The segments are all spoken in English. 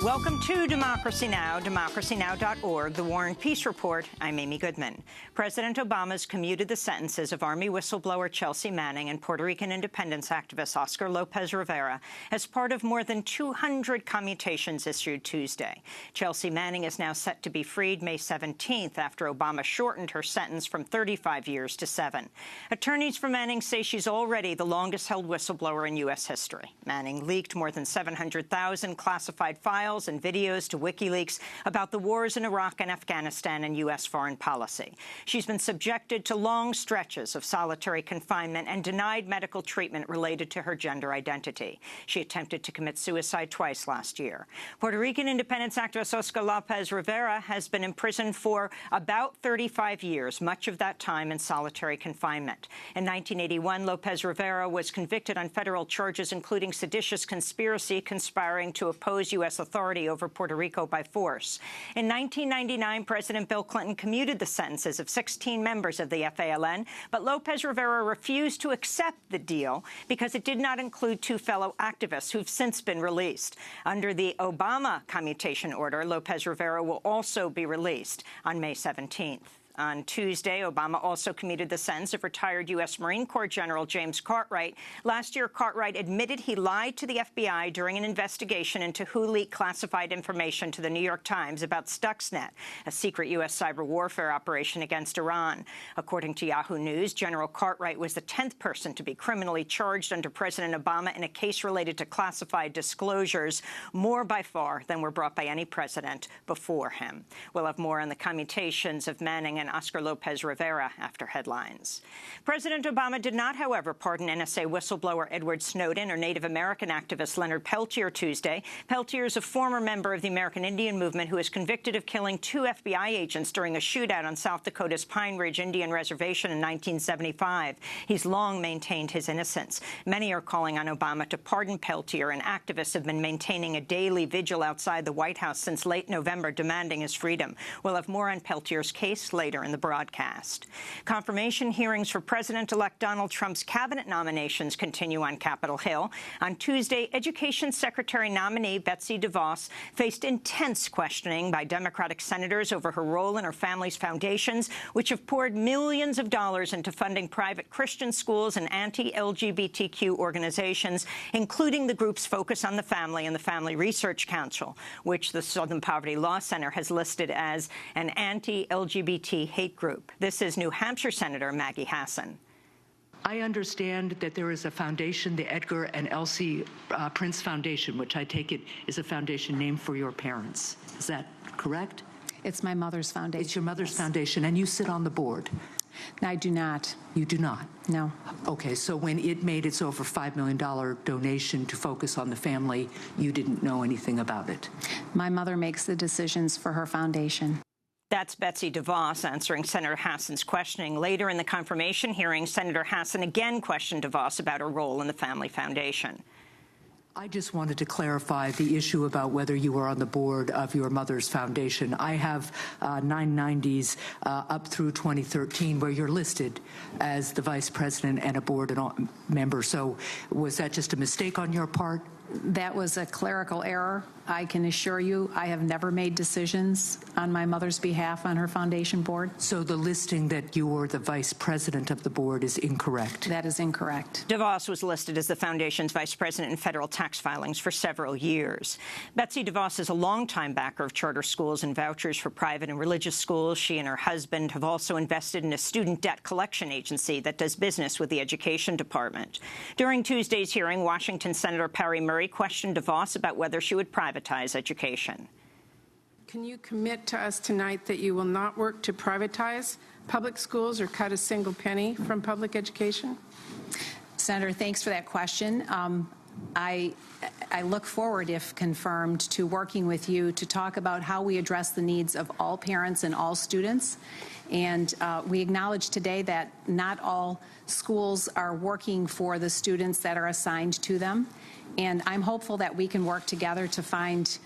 Welcome to Democracy Now!, democracynow.org, The War and Peace Report. I'm Amy Goodman. President Obama's commuted the sentences of Army whistleblower Chelsea Manning and Puerto Rican independence activist Oscar Lopez Rivera as part of more than 200 commutations issued Tuesday. Chelsea Manning is now set to be freed May 17th after Obama shortened her sentence from 35 years to 7. Attorneys for Manning say she's already the longest-held whistleblower in U.S. history. Manning leaked more than 700,000 classified files and videos to WikiLeaks about the wars in Iraq and Afghanistan and U.S. foreign policy. She's been subjected to long stretches of solitary confinement and denied medical treatment related to her gender identity. She attempted to commit suicide twice last year. Puerto Rican independence activist Oscar Lopez Rivera has been imprisoned for about 35 years, much of that time in solitary confinement. In 1981, Lopez Rivera was convicted on federal charges including seditious conspiracy, conspiring to oppose U.S. authority over Puerto Rico by force. In 1999, President Bill Clinton commuted the sentences of 16 members of the FALN, but Lopez Rivera refused to accept the deal because it did not include two fellow activists who've since been released. Under the Obama commutation order, Lopez Rivera will also be released on May 17th. On Tuesday, Obama also commuted the sentence of retired U.S. Marine Corps General James Cartwright. Last year, Cartwright admitted he lied to the FBI during an investigation into who leaked classified information to the New York Times about Stuxnet, a secret U.S. cyber warfare operation against Iran. According to Yahoo News, General Cartwright was the 10th person to be criminally charged under President Obama in a case related to classified disclosures, more by far than were brought by any president before him. We'll have more on the commutations of Manning and Oscar Lopez Rivera after headlines. President Obama did not, however, pardon NSA whistleblower Edward Snowden or Native American activist Leonard Peltier Tuesday. Peltier is a former member of the American Indian Movement who is convicted of killing two FBI agents during a shootout on South Dakota's Pine Ridge Indian Reservation in 1975. He's long maintained his innocence. Many are calling on Obama to pardon Peltier, and activists have been maintaining a daily vigil outside the White House since late November demanding his freedom. We'll have more on Peltier's case later in the broadcast. Confirmation hearings for President-elect Donald Trump's cabinet nominations continue on Capitol Hill. On Tuesday, Education Secretary nominee Betsy DeVos faced intense questioning by Democratic senators over her role in her family's foundations, which have poured millions of dollars into funding private Christian schools and anti-LGBTQ organizations, including the group's Focus on the Family and the Family Research Council, which the Southern Poverty Law Center has listed as an anti-LGBT hate group. This is New Hampshire Senator Maggie Hassan. I understand that there is a foundation, the Edgar and Elsie Prince Foundation, which I take it is a foundation named for your parents. Is that correct? It's my mother's foundation. It's your mother's foundation, and you sit on the board. I do not. You do not? No. Okay, so when it made its over $5 million donation to Focus on the Family, you didn't know anything about it? My mother makes the decisions for her foundation. That's Betsy DeVos answering Senator Hassan's questioning. Later in the confirmation hearing, Senator Hassan again questioned DeVos about her role in the Family Foundation. I just wanted to clarify the issue about whether you were on the board of your mother's foundation. I have 990s up through 2013 where you're listed as the vice president and a board member. So was that just a mistake on your part? That was a clerical error. I can assure you I have never made decisions on my mother's behalf on her foundation board. So the listing that you were the vice president of the board is incorrect? That is incorrect. DeVos was listed as the foundation's vice president in federal tax filings for several years. Betsy DeVos is a longtime backer of charter schools and vouchers for private and religious schools. She and her husband have also invested in a student debt collection agency that does business with the Education Department. During Tuesday's hearing, Washington Senator Perry Murray questioned DeVos about whether she would privatize education. Can you commit to us tonight that you will not work to privatize public schools or cut a single penny from public education? Senator, thanks for that question. I look forward, if confirmed, to working with you to talk about how we address the needs of all parents and all students. And we acknowledge today that not all schools are working for the students that are assigned to them. And I'm hopeful that we can work together to find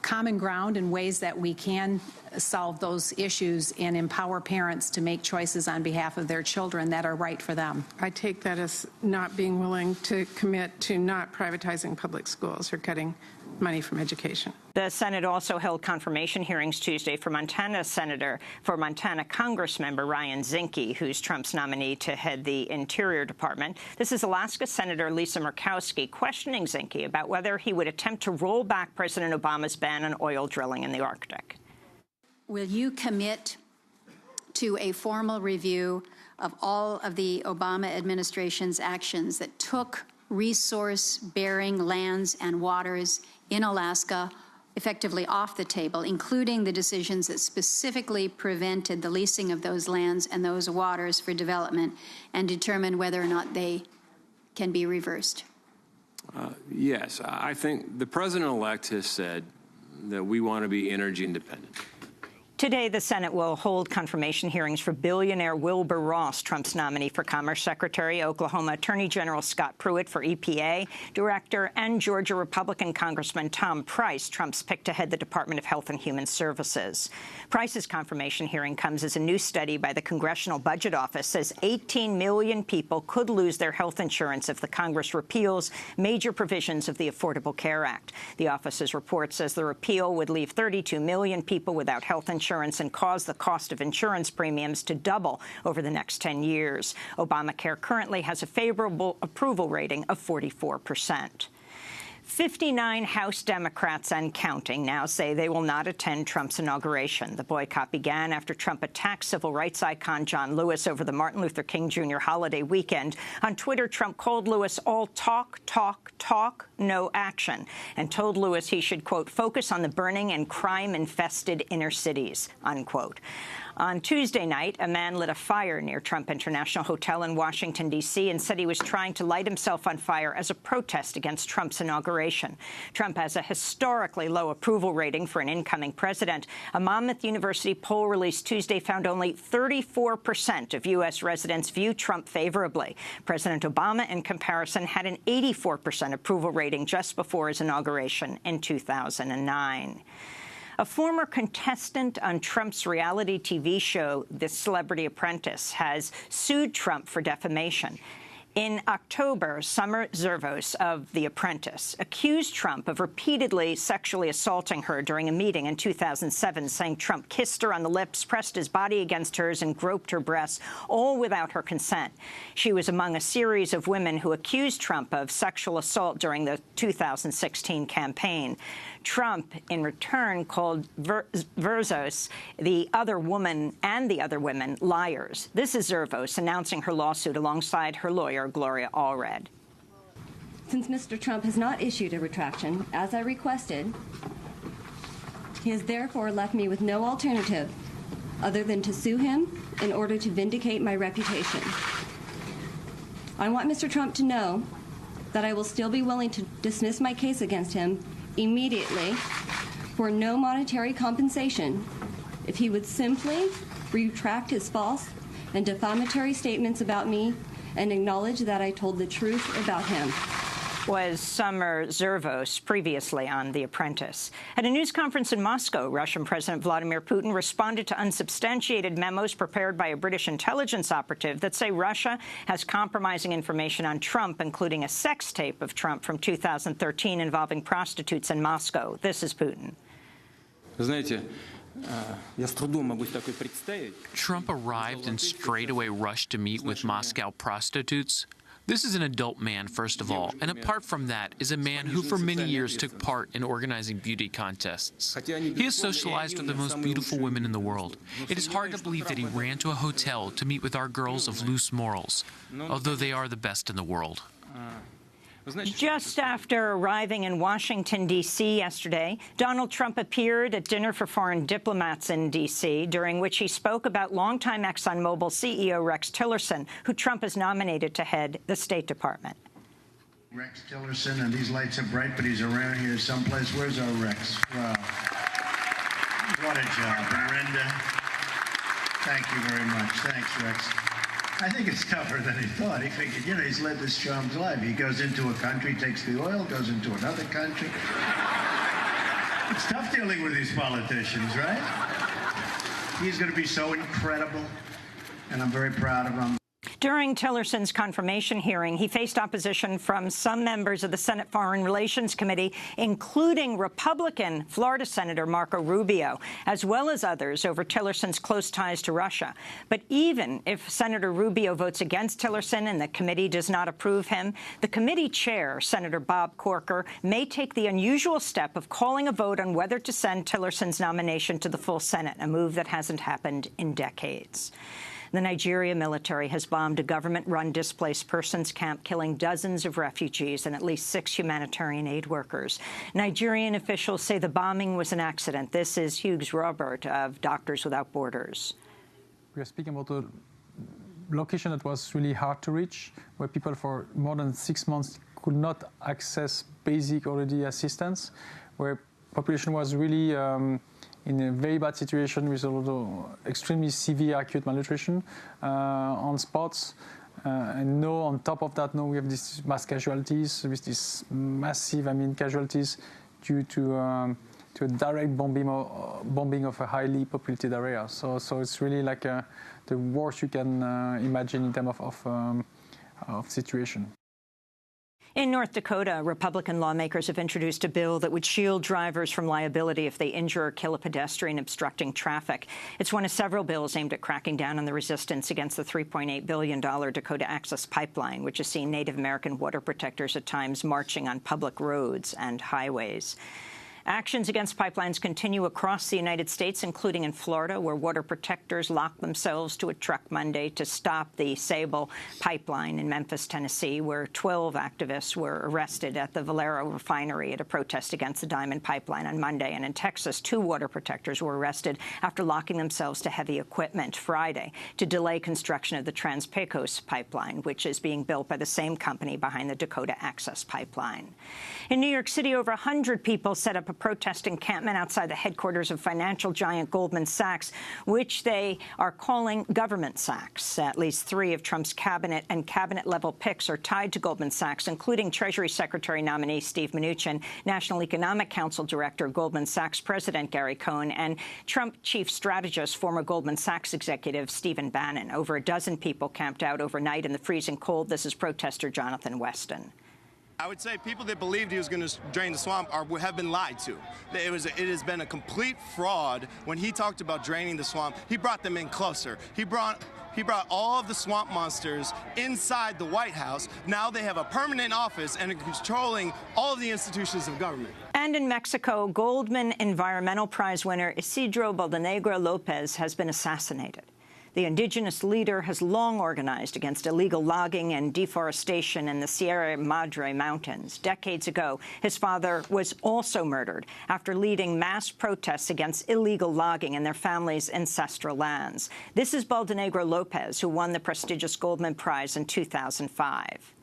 common ground and ways that we can solve those issues and empower parents to make choices on behalf of their children that are right for them. I take that as not being willing to commit to not privatizing public schools or cutting money from education. The Senate also held confirmation hearings Tuesday for Montana Congressmember Ryan Zinke, who's Trump's nominee to head the Interior Department. This is Alaska Senator Lisa Murkowski questioning Zinke about whether he would attempt to roll back President Obama's ban on oil drilling in the Arctic. Will you commit to a formal review of all of the Obama administration's actions that took resource-bearing lands and waters in Alaska effectively off the table, including the decisions that specifically prevented the leasing of those lands and those waters for development, and determine whether or not they can be reversed? Yes. I think the president-elect has said that we want to be energy independent. Today, the Senate will hold confirmation hearings for billionaire Wilbur Ross, Trump's nominee for Commerce Secretary, Oklahoma Attorney General Scott Pruitt for EPA Director, and Georgia Republican Congressman Tom Price, Trump's pick to head the Department of Health and Human Services. Price's confirmation hearing comes as a new study by the Congressional Budget Office says 18 million people could lose their health insurance if the Congress repeals major provisions of the Affordable Care Act. The office's report says the repeal would leave 32 million people without health insurance and cause the cost of insurance premiums to double over the next 10 years. Obamacare currently has a favorable approval rating of 44%. 59 House Democrats and counting now say they will not attend Trump's inauguration. The boycott began after Trump attacked civil rights icon John Lewis over the Martin Luther King Jr. holiday weekend. On Twitter, Trump called Lewis all talk, talk, talk, no action, and told Lewis he should, quote, focus on the burning and crime-infested inner cities, unquote. On Tuesday night, a man lit a fire near Trump International Hotel in Washington, D.C., and said he was trying to light himself on fire as a protest against Trump's inauguration. Trump has a historically low approval rating for an incoming president. A Monmouth University poll released Tuesday found only 34% of U.S. residents view Trump favorably. President Obama, in comparison, had an 84% approval rating just before his inauguration in 2009. A former contestant on Trump's reality TV show, The Celebrity Apprentice, has sued Trump for defamation. In October, Summer Zervos of The Apprentice accused Trump of repeatedly sexually assaulting her during a meeting in 2007, saying Trump kissed her on the lips, pressed his body against hers, and groped her breasts, all without her consent. She was among a series of women who accused Trump of sexual assault during the 2016 campaign. Trump, in return, called Zervos, the other woman, and the other women, liars. This is Zervos announcing her lawsuit alongside her lawyer, Gloria Allred. Since Mr. Trump has not issued a retraction, as I requested, he has therefore left me with no alternative other than to sue him in order to vindicate my reputation. I want Mr. Trump to know that I will still be willing to dismiss my case against him immediately for no monetary compensation if he would simply retract his false and defamatory statements about me and acknowledge that I told the truth about him. Was Summer Zervos, previously on The Apprentice. At a news conference in Moscow, Russian President Vladimir Putin responded to unsubstantiated memos prepared by a British intelligence operative that say Russia has compromising information on Trump, including a sex tape of Trump from 2013 involving prostitutes in Moscow. This is Putin. Trump arrived and straightaway rushed to meet with Moscow prostitutes. This is an adult man, first of all, and apart from that, is a man who for many years took part in organizing beauty contests. He has socialized with the most beautiful women in the world. It is hard to believe that he ran to a hotel to meet with our girls of loose morals, although they are the best in the world. Just after arriving in Washington, D.C. yesterday, Donald Trump appeared at dinner for foreign diplomats in D.C., during which he spoke about longtime ExxonMobil CEO Rex Tillerson, who Trump has nominated to head the State Department. Rex Tillerson, and these lights are bright, but he's around here someplace. Where's our Rex? Wow. What a job. And Brenda, thank you very much. Thanks, Rex. I think it's tougher than he thought. He figured, you know, he's led this charmed life. He goes into a country, takes the oil, goes into another country. It's tough dealing with these politicians, right? He's going to be so incredible, and I'm very proud of him. During Tillerson's confirmation hearing, he faced opposition from some members of the Senate Foreign Relations Committee, including Republican Florida Senator Marco Rubio, as well as others over Tillerson's close ties to Russia. But even if Senator Rubio votes against Tillerson and the committee does not approve him, the committee chair, Senator Bob Corker, may take the unusual step of calling a vote on whether to send Tillerson's nomination to the full Senate, a move that hasn't happened in decades. The Nigeria military has bombed a government-run displaced persons camp, killing dozens of refugees and at least 6 humanitarian aid workers. Nigerian officials say the bombing was an accident. This is Hughes Robert of Doctors Without Borders. We are speaking about a location that was really hard to reach, where people for more than 6 months could not access basic already assistance, where population was really in a very bad situation with extremely severe acute malnutrition on spots. And now, on top of that, now we have these mass casualties, with these massive, casualties due to a direct bombing of a highly populated area. So it's really like the worst you can imagine in terms of situation. In North Dakota, Republican lawmakers have introduced a bill that would shield drivers from liability if they injure or kill a pedestrian obstructing traffic. It's one of several bills aimed at cracking down on the resistance against the $3.8 billion Dakota Access Pipeline, which has seen Native American water protectors at times marching on public roads and highways. Actions against pipelines continue across the United States, including in Florida, where water protectors locked themselves to a truck Monday to stop the Sable pipeline. In Memphis, Tennessee, where 12 activists were arrested at the Valero refinery at a protest against the Diamond Pipeline on Monday. And in Texas, 2 water protectors were arrested after locking themselves to heavy equipment Friday to delay construction of the Trans-Pecos pipeline, which is being built by the same company behind the Dakota Access Pipeline. In New York City, over 100 people set up a protest encampment outside the headquarters of financial giant Goldman Sachs, which they are calling Government Sachs. At least 3 of Trump's cabinet and cabinet-level picks are tied to Goldman Sachs, including Treasury Secretary nominee Steve Mnuchin, National Economic Council Director Goldman Sachs President Gary Cohn, and Trump chief strategist, former Goldman Sachs executive Stephen Bannon. Over a dozen people camped out overnight in the freezing cold. This is protester Jonathan Weston. I would say people that believed he was going to drain the swamp have been lied to. It has been a complete fraud. When he talked about draining the swamp, he brought them in closer. He brought all of the swamp monsters inside the White House. Now they have a permanent office and are controlling all of the institutions of government. And in Mexico, Goldman Environmental Prize winner Isidro Bodenegro Lopez has been assassinated. The indigenous leader has long organized against illegal logging and deforestation in the Sierra Madre Mountains. Decades ago, his father was also murdered after leading mass protests against illegal logging in their family's ancestral lands. This is Bodenegro Lopez, who won the prestigious Goldman Prize in 2005.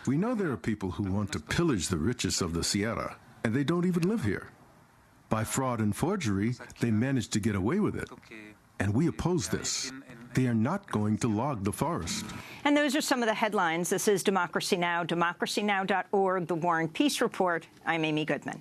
We know there are people who want to pillage the riches of the Sierra, and they don't even live here. By fraud and forgery, they managed to get away with it. And we oppose this. They are not going to log the forest. And those are some of the headlines. This is Democracy Now!, democracynow.org, The War and Peace Report. I'm Amy Goodman.